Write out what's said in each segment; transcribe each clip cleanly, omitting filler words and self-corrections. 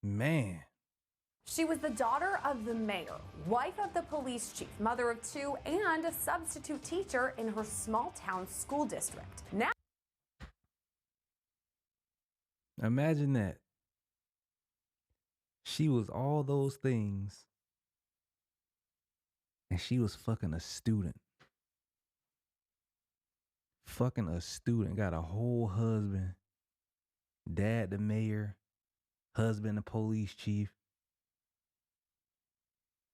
Man. She was the daughter of the mayor, wife of the police chief, mother of two, and a substitute teacher in her small town school district. Now, Imagine that. She was all those things, and she was fucking a student. Fucking a student. Got a whole husband. Dad the mayor. Husband the police chief.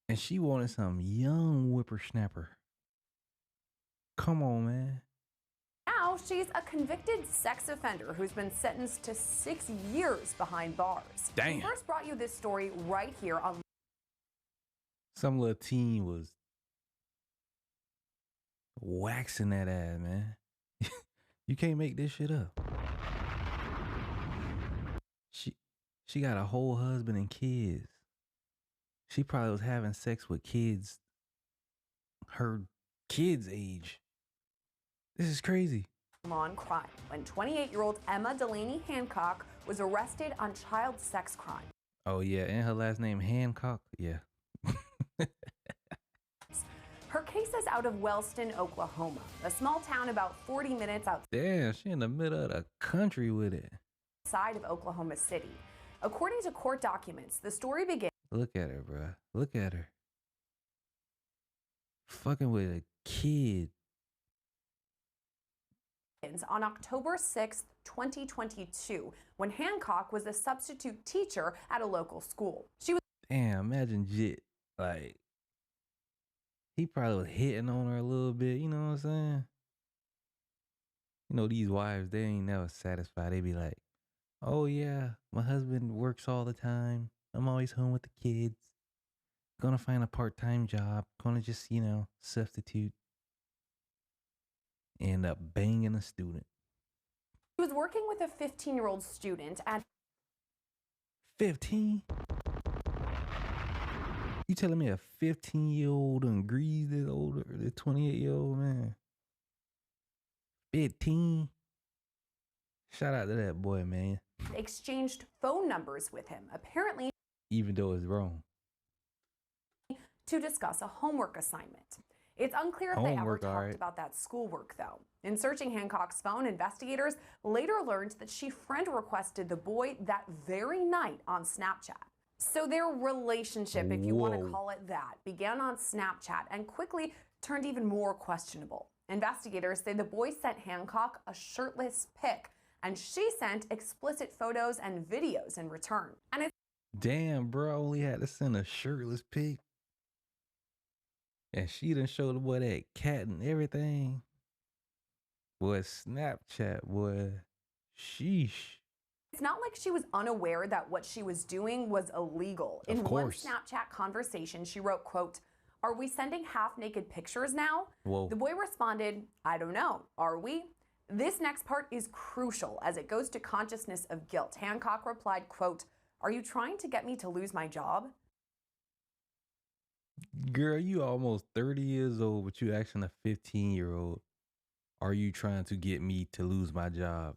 And she wanted some young whippersnapper. Come on, man. now she's a convicted sex offender who's been sentenced to 6 years behind bars. Damn. We first brought you this story right here on Some little teen was waxing that ass, man. You can't make this shit up. She got a whole husband and kids. She probably was having sex with kids her kids' age. This is crazy. on crime when 28-year-old Emma Delaney Hancock was arrested on child sex crime. Oh yeah, and her last name Hancock. Yeah. Her case is out of Wellston, Oklahoma, a small town about 40 minutes Damn, she in the middle of the country with it. outside of Oklahoma City. According to court documents, the story begins Look at her, bruh. Look at her. Fucking with a kid. on October 6th, 2022, when Hancock was a substitute teacher at a local school. She was Damn, imagine Jit. Like, he probably was hitting on her a little bit, you know what I'm saying? You know, these wives, they ain't never satisfied. They be like, oh yeah, my husband works all the time. I'm always home with the kids. Gonna find a part-time job. Gonna just, you know, substitute. End up banging a student. She was working with a 15-year-old student at 15? You telling me a 15-year-old agrees this older, the 28-year-old man? 15? Shout out to that boy, man. exchanged phone numbers with him, apparently Even though it's wrong. to discuss a homework assignment. It's unclear if they ever Homework, talked alright. about that schoolwork, though. In searching Hancock's phone, investigators later learned that she friend requested the boy that very night on Snapchat. So their relationship, if you want to Whoa. call it that, began on Snapchat and quickly turned even more questionable. Investigators say the boy sent Hancock a shirtless pic, and she sent explicit photos and videos in return. And it's Damn, bro, only had to send a shirtless pic. And she done showed the boy that cat and everything. Boy, Snapchat, boy. Sheesh. It's not like she was unaware that what she was doing was illegal. Of In one course. Snapchat conversation, she wrote, quote, "Are we sending half-naked pictures now?" Whoa. The boy responded, "I don't know. Are we?" This next part is crucial as it goes to consciousness of guilt. Hancock replied, quote, "Are you trying to get me to lose my job?" Girl, you almost 30 years old, but you asking a 15-year-old, are you trying to get me to lose my job?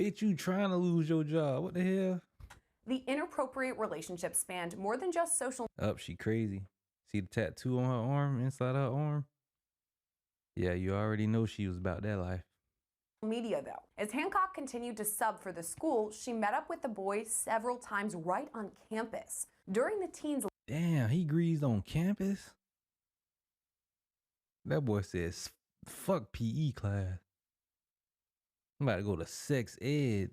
Bitch, you trying to lose your job. What the hell? The inappropriate relationship spanned more than just social Up, she crazy. See the tattoo on her arm, inside her arm? Yeah, you already know she was about that life. media, though. As Hancock continued to sub for the school, she met up with the boy several times right on campus. During the teens' Damn, he greased on campus? That boy says, fuck PE class. I'm about to go to sex ed.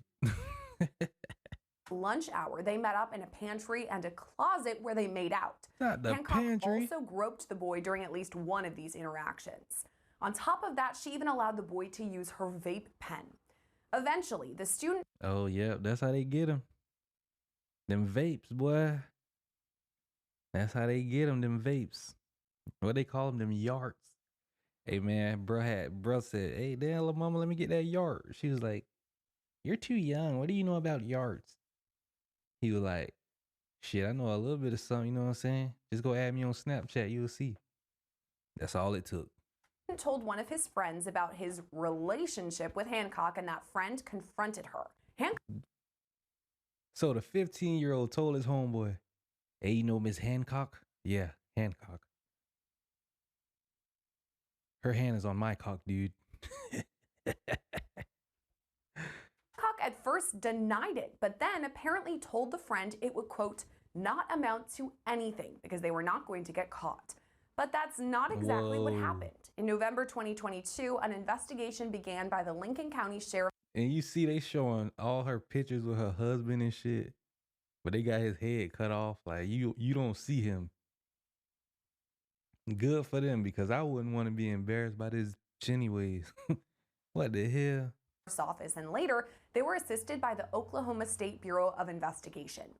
lunch hour, they met up in a pantry and a closet where they made out. Not the Hancock pantry. also groped the boy during at least one of these interactions. On top of that, she even allowed the boy to use her vape pen. Eventually, the student Oh, yeah, that's how they get him. Them vapes, boy. That's how they get them vapes. What they call them yards. Hey, man, bro said, hey, damn, little mama, let me get that yard. She was like, you're too young. What do you know about yards? He was like, shit, I know a little bit of something, you know what I'm saying? Just go add me on Snapchat, you'll see. That's all it took. told one of his friends about his relationship with Hancock, and that friend confronted her. So the 15-year-old told his homeboy, hey, you know Miss Hancock? Yeah, Hancock. Her hand is on my cock, dude. Hancock at first denied it, but then apparently told the friend it would, quote, not amount to anything because they were not going to get caught. But that's not exactly what happened. In November 2022, an investigation began by the Lincoln County Sheriff. And you see they showing all her pictures with her husband and shit, but they got his head cut off. Like you don't see him. Good for them, because I wouldn't want to be embarrassed by this anyways. What the hell? Office, and later they were assisted by the Oklahoma State Bureau of Investigation.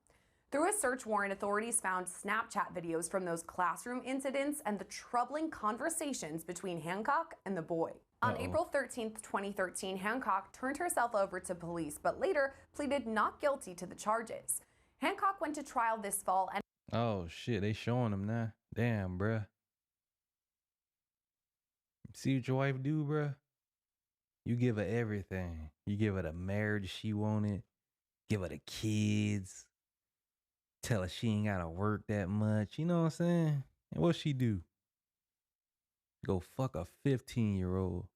Through a search warrant, authorities found Snapchat videos from those classroom incidents and the troubling conversations between Hancock and the boy. On April 13th, 2013, Hancock turned herself over to police, but later pleaded not guilty to the charges. Hancock went to trial this fall and Oh shit, they showing him now. Damn, bruh. See what your wife do, bruh? You give her everything. You give her the marriage she wanted. Give her the kids. Tell her she ain't gotta work that much. You know what I'm saying? And what she do? Go fuck a 15-year-old.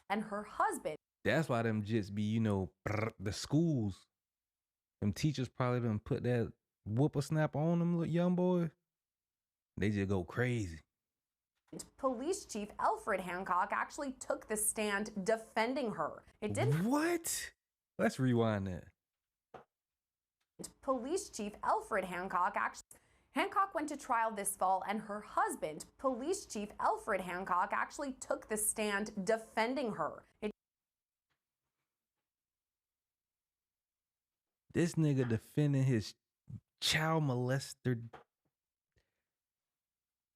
and her husband. That's why them jits be, the schools. Them teachers probably done put that whooper snap on them little young boys. They just go crazy. Police Chief Alfred Hancock actually took the stand defending her. It didn't. What? Let's rewind that. Police Chief Alfred Hancock Hancock went to trial this fall, and her husband, Police Chief Alfred Hancock, actually took the stand defending her. This nigga defending his child molester.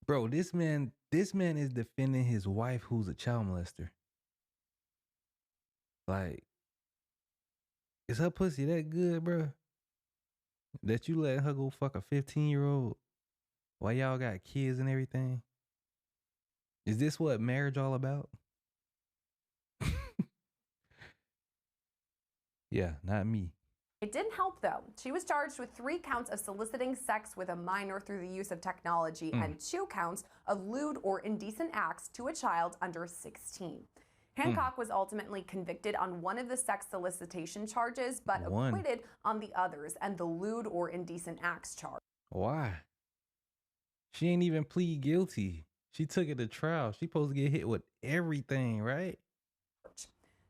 Bro, this man is defending his wife who's a child molester. Like, is her pussy that good, bro? That you let her go fuck a 15-year-old while y'all got kids and everything? Is this what marriage all about? Yeah, not me. It didn't help, though. She was charged with 3 counts of soliciting sex with a minor through the use of technology and 2 counts of lewd or indecent acts to a child under 16. Hancock was ultimately convicted on one of the sex solicitation charges, but acquitted on the others and the lewd or indecent acts charge. Why? She ain't even plead guilty. She took it to trial. She supposed to get hit with everything, right?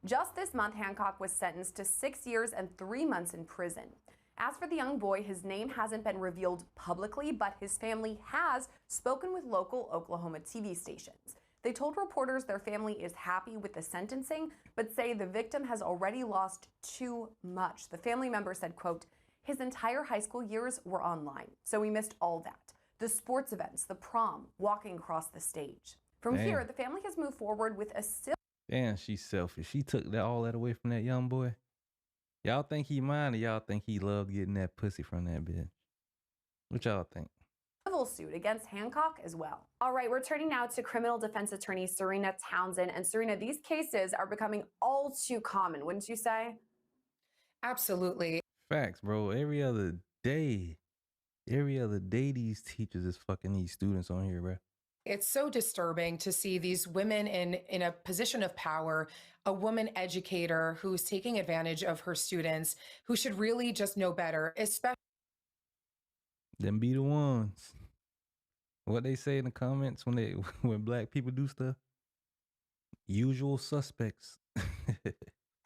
Just this month, Hancock was sentenced to 6 years and 3 months in prison. As for the young boy, his name hasn't been revealed publicly, but his family has spoken with local Oklahoma TV stations. They told reporters their family is happy with the sentencing, but say the victim has already lost too much. The family member said, quote, his entire high school years were online, so we missed all that. The sports events, the prom, walking across the stage. From here, the family has moved forward with a Damn, she's selfish. She took all that away from that young boy. Y'all think he mind, or y'all think he loved getting that pussy from that bitch? What y'all think? civil suit against Hancock as well. All right, we're turning now to criminal defense attorney Serena Townsend. And Serena, these cases are becoming all too common, wouldn't you say? Absolutely. Facts, bro. Every other day these teachers is fucking these students on here, bro. It's so disturbing to see these women in a position of power, a woman educator who's taking advantage of her students, who should really just know better, especially. Them be the ones. What they say in the comments when black people do stuff? Usual suspects.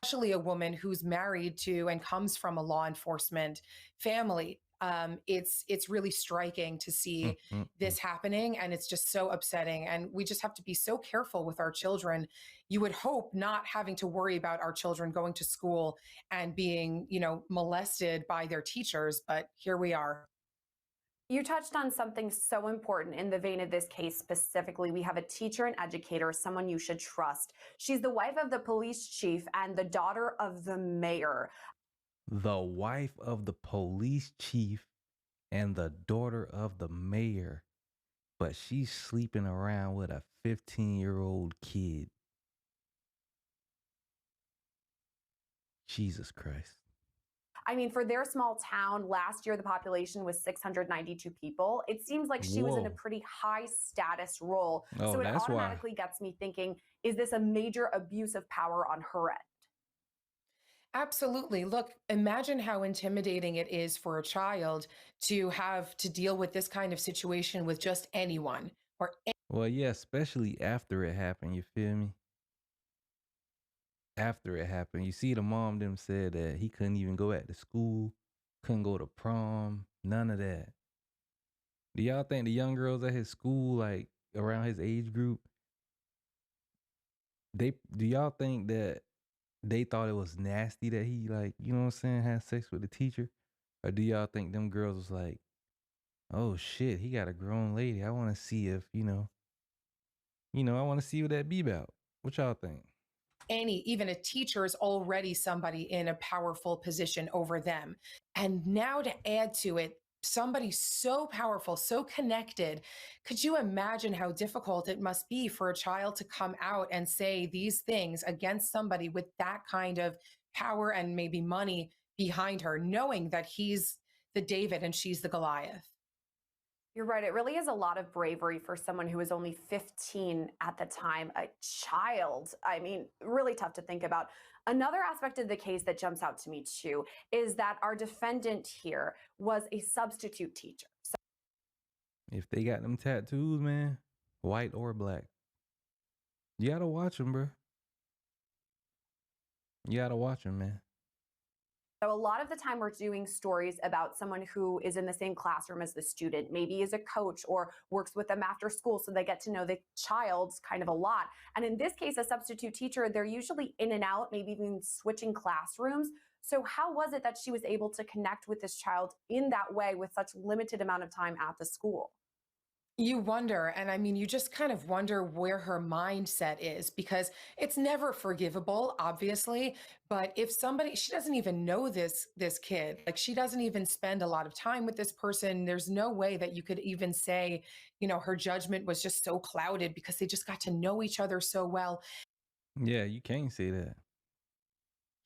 Especially a woman who's married to and comes from a law enforcement family. It's really striking to see this happening, and it's just so upsetting. And we just have to be so careful with our children. You would hope not having to worry about our children going to school and being, molested by their teachers, but here we are. You touched on something so important in the vein of this case specifically. We have a teacher and educator, someone you should trust. She's the wife of the police chief and the daughter of the mayor. The wife of the police chief and the daughter of the mayor. But she's sleeping around with a 15-year-old kid. Jesus Christ. I mean, for their small town, last year the population was 692 people. It seems like she was in a Whoa. pretty high status role. Oh, So it that's why. automatically gets me thinking, is this a major abuse of power on her end? Absolutely. Look, imagine how intimidating it is for a child to have to deal with this kind of situation with just anyone or Well, yeah, especially after it happened. You feel me? After it happened, you see, the mom them said that he couldn't even go back to school, couldn't go to prom, none of that. Do y'all think the young girls at his school, like around his age group, do y'all think that they thought it was nasty that he, like, you know what I'm saying, had sex with the teacher? Or do y'all think them girls was like, oh shit, he got a grown lady. I want to see if, I want to see what that be about. What y'all think? even a teacher is already somebody in a powerful position over them. And now to add to it, somebody so powerful, so connected. Could you imagine how difficult it must be for a child to come out and say these things against somebody with that kind of power and maybe money behind her, knowing that he's the David and she's the Goliath? You're right. It really is a lot of bravery for someone who was only 15 at the time, a child. I mean, really tough to think about. Another aspect of the case that jumps out to me, too, is that our defendant here was a substitute teacher. If they got them tattoos, man, white or black, you gotta watch them, bro. You gotta watch them, man. So a lot of the time we're doing stories about someone who is in the same classroom as the student, maybe is a coach or works with them after school, so they get to know the child kind of a lot. And in this case, a substitute teacher, they're usually in and out, maybe even switching classrooms. So how was it that she was able to connect with this child in that way with such limited amount of time at the school? You wonder, and I mean, you just kind of wonder where her mindset is because it's never forgivable, obviously. But if somebody, she doesn't even know this kid, like she doesn't even spend a lot of time with this person. There's no way that you could even say, her judgment was just so clouded because they just got to know each other so well. Yeah, you can't say that.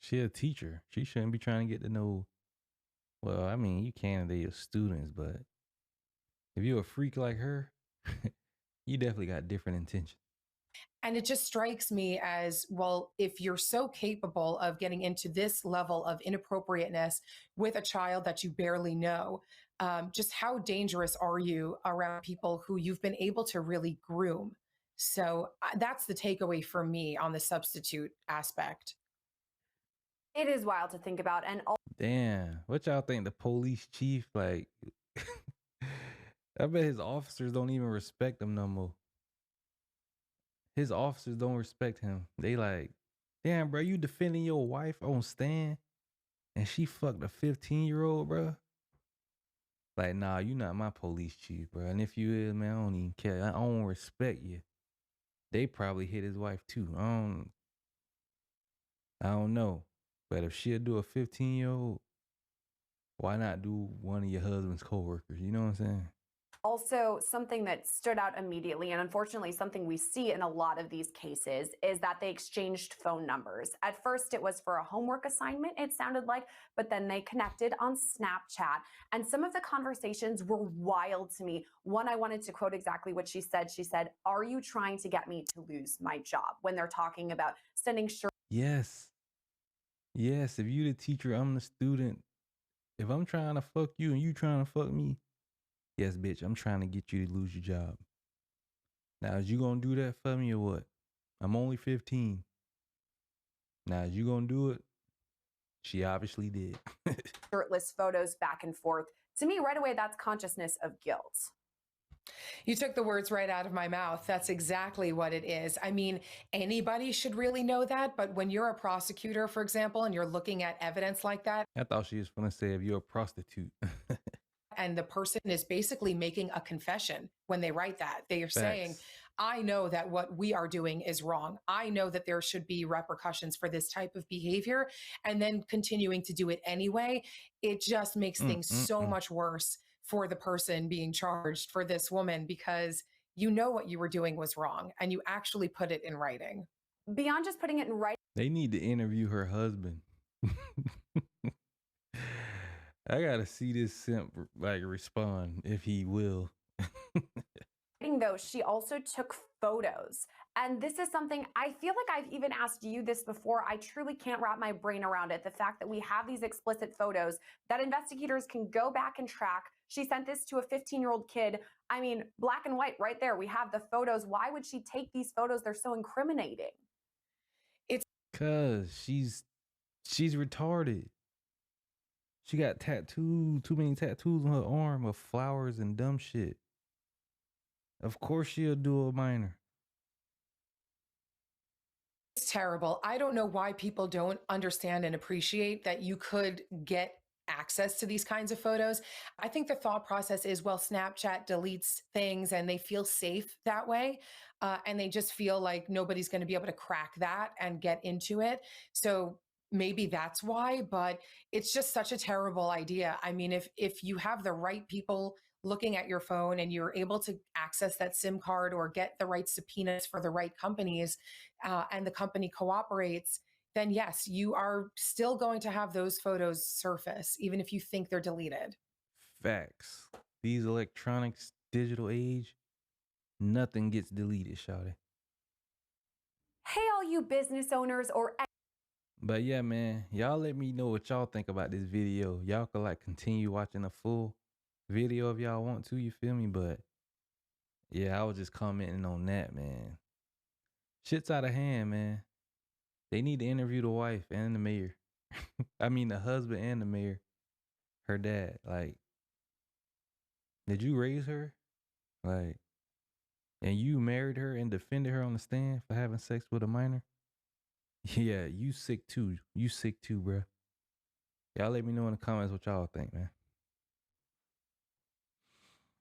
She a teacher. She shouldn't be trying to get to know. Well, I mean, you can if they your students, but if you're a freak like her, you definitely got different intentions. And it just strikes me as, well, if you're so capable of getting into this level of inappropriateness with a child that you barely know, just how dangerous are you around people who you've been able to really groom? So that's the takeaway for me on the substitute aspect. It is wild to think about. And Damn, what y'all think? The police chief, like, I bet his officers don't even respect him no more. His officers don't respect him. They like, damn, bro, you defending your wife on stand and she fucked a 15-year-old, bro. Like, nah, you not my police chief, bro. And if you is, man, I don't even care. I don't respect you. They probably hit his wife too. I don't know. But if she'll do a 15-year-old, why not do one of your husband's coworkers? You know what I'm saying? also, something that stood out immediately, and unfortunately something we see in a lot of these cases, is that they exchanged phone numbers. At first, it was for a homework assignment, it sounded like, but then they connected on Snapchat. And some of the conversations were wild to me. One, I wanted to quote exactly what she said. She said, "Are you trying to get me to lose my job?" When they're talking about sending shirts. Yes. Yes. If you the teacher, I'm the student. If I'm trying to fuck you and you trying to fuck me, yes, bitch, I'm trying to get you to lose your job. Now, is you gonna do that for me or what? I'm only 15. Now, is you gonna do it? She obviously did. Shirtless photos back and forth. To me, right away, that's consciousness of guilt. You took the words right out of my mouth. That's exactly what it is. I mean, anybody should really know that. But when you're a prosecutor, for example, and you're looking at evidence like that, I thought she was gonna say if you're a prostitute. and the person is basically making a confession when they write that, they are saying, Facts. I know that what we are doing is wrong. I know that there should be repercussions for this type of behavior. And then continuing to do it anyway, it just makes things so much worse for the person being charged, for this woman, because you know what you were doing was wrong and you actually put it in writing. Beyond just putting it in writing, They need to interview her husband. I gotta see this simp like respond if he will. Though she also took photos. And this is something I feel like I've even asked you this before. I truly can't wrap my brain around it. The fact that we have these explicit photos that investigators can go back and track. She sent this to a 15-year-old kid. I mean, black and white right there. We have the photos. Why would she take these photos? They're so incriminating. Cause she's retarded. She got too many tattoos on her arm of flowers and dumb shit. Of course she'll do a minor. It's terrible. I don't know why people don't understand and appreciate that you could get access to these kinds of photos. I think the thought process is, well, Snapchat deletes things and they feel safe that way. And they just feel like nobody's going to be able to crack that and get into it. So maybe that's why, but it's just such a terrible idea. I mean, if you have the right people looking at your phone and you're able to access that SIM card or get the right subpoenas for the right companies, and the company cooperates, then yes, you are still going to have those photos surface, even if you think they're deleted. Facts. These electronics, digital age, nothing gets deleted, shawty. Hey, all you business owners or But yeah, man, y'all let me know what y'all think about this video. Y'all could like continue watching a full video if y'all want to, you feel me? But yeah, I was just commenting on that, man. Shit's out of hand, man. They need to interview the wife and the mayor. I mean, the husband and the mayor. Her dad. Like, did you raise her? Like, and you married her and defended her on the stand for having sex with a minor? Yeah, you sick too. You sick too, bruh. Y'all let me know in the comments what y'all think, man.